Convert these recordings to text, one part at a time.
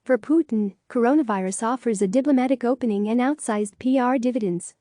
For Putin, coronavirus offers a diplomatic opening and outsized PR dividends.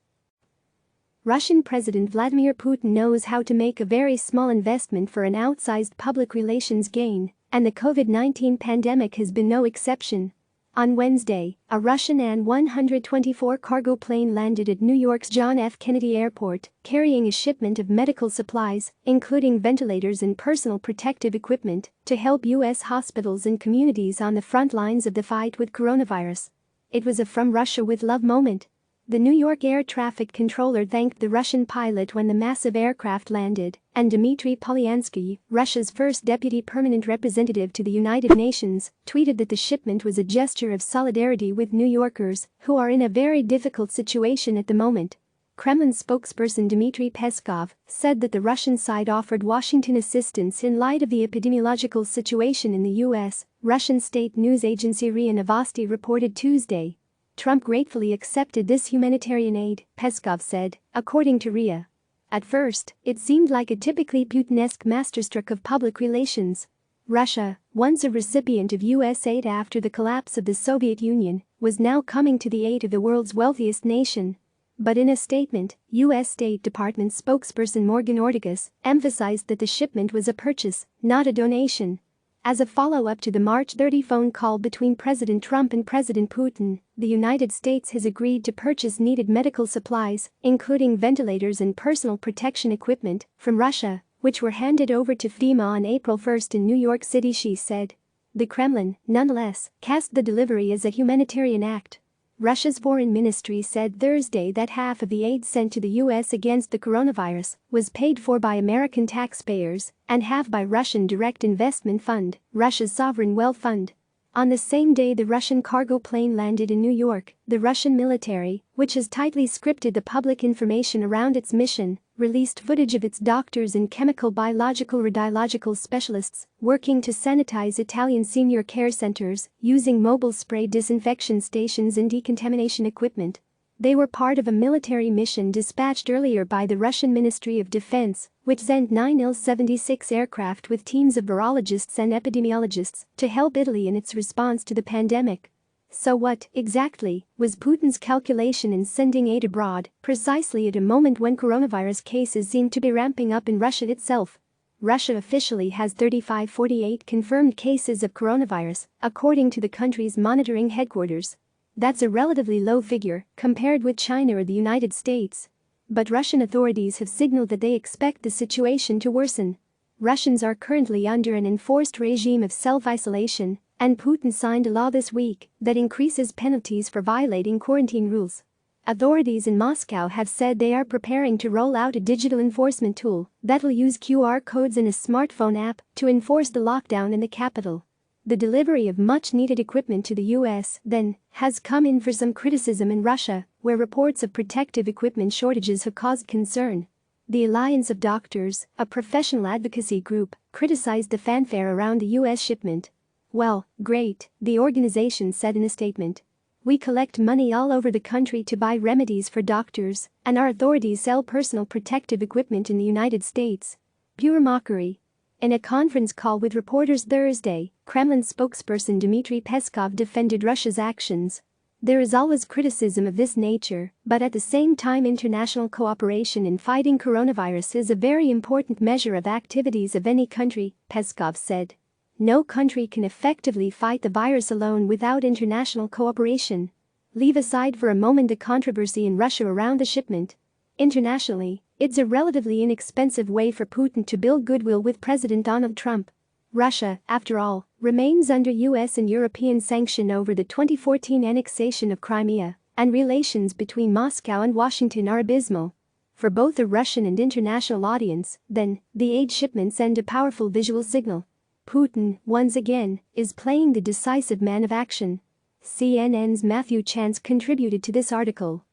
Russian President Vladimir Putin knows how to make a very small investment for an outsized public relations gain, and the COVID-19 pandemic has been no exception. On Wednesday, a Russian An-124 cargo plane landed at New York's John F. Kennedy Airport, carrying a shipment of medical supplies, including ventilators and personal protective equipment, to help U.S. hospitals and communities on the front lines of the fight with coronavirus. It was a "From Russia with Love" moment. The New York air traffic controller thanked the Russian pilot when the massive aircraft landed, and Dmitry Polyanskiy, Russia's first deputy permanent representative to the United Nations, tweeted that the shipment was a gesture of solidarity with New Yorkers, who are in a very difficult situation at the moment. Kremlin spokesperson Dmitry Peskov said that the Russian side offered Washington assistance in light of the epidemiological situation in the U.S., Russian state news agency RIA-Novosti reported Tuesday. Trump gratefully accepted this humanitarian aid, Peskov said, according to RIA. At first, it seemed like a typically Putin-esque masterstroke of public relations. Russia, once a recipient of U.S. aid after the collapse of the Soviet Union, was now coming to the aid of the world's wealthiest nation. But in a statement, U.S. State Department spokesperson Morgan Ortagus emphasized that the shipment was a purchase, not a donation. As a follow-up to the March 30 phone call between President Trump and President Putin, the United States has agreed to purchase needed medical supplies, including ventilators and personal protection equipment, from Russia, which were handed over to FEMA on April 1 in New York City, she said. The Kremlin, nonetheless, cast the delivery as a humanitarian act. Russia's foreign ministry said Thursday that half of the aid sent to the U.S. against the coronavirus was paid for by American taxpayers and half by Russian Direct Investment Fund, Russia's sovereign wealth fund. On the same day the Russian cargo plane landed in New York, the Russian military, which has tightly scripted the public information around its mission, released footage of its doctors and chemical biological radiological specialists working to sanitize Italian senior care centers using mobile spray disinfection stations and decontamination equipment. They were part of a military mission dispatched earlier by the Russian Ministry of Defense, which sent 9 Il-76 aircraft with teams of virologists and epidemiologists to help Italy in its response to the pandemic. So what, exactly, was Putin's calculation in sending aid abroad, precisely at a moment when coronavirus cases seem to be ramping up in Russia itself? Russia officially has 3,548 confirmed cases of coronavirus, according to the country's monitoring headquarters. That's a relatively low figure compared with China or the United States. But Russian authorities have signaled that they expect the situation to worsen. Russians are currently under an enforced regime of self-isolation, and Putin signed a law this week that increases penalties for violating quarantine rules. Authorities in Moscow have said they are preparing to roll out a digital enforcement tool that will use QR codes in a smartphone app to enforce the lockdown in the capital. The delivery of much-needed equipment to the U.S., then, has come in for some criticism in Russia, where reports of protective equipment shortages have caused concern. The Alliance of Doctors, a professional advocacy group, criticized the fanfare around the U.S. shipment. "Well, great," the organization said in a statement. "We collect money all over the country to buy remedies for doctors, and our authorities sell personal protective equipment in the United States. Pure mockery." In a conference call with reporters Thursday, Kremlin spokesperson Dmitry Peskov defended Russia's actions. "There is always criticism of this nature, but at the same time international cooperation in fighting coronavirus is a very important measure of activities of any country," Peskov said. "No country can effectively fight the virus alone without international cooperation. Leave aside for a moment the controversy in Russia around the shipment. Internationally, it's a relatively inexpensive way for Putin to build goodwill with President Donald Trump. Russia, after all, remains under U.S. and European sanction over the 2014 annexation of Crimea, and relations between Moscow and Washington are abysmal. For both the Russian and international audience, then, the aid shipments send a powerful visual signal. Putin, once again, is playing the decisive man of action." CNN's Matthew Chance contributed to this article.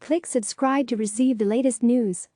Click subscribe to receive the latest news.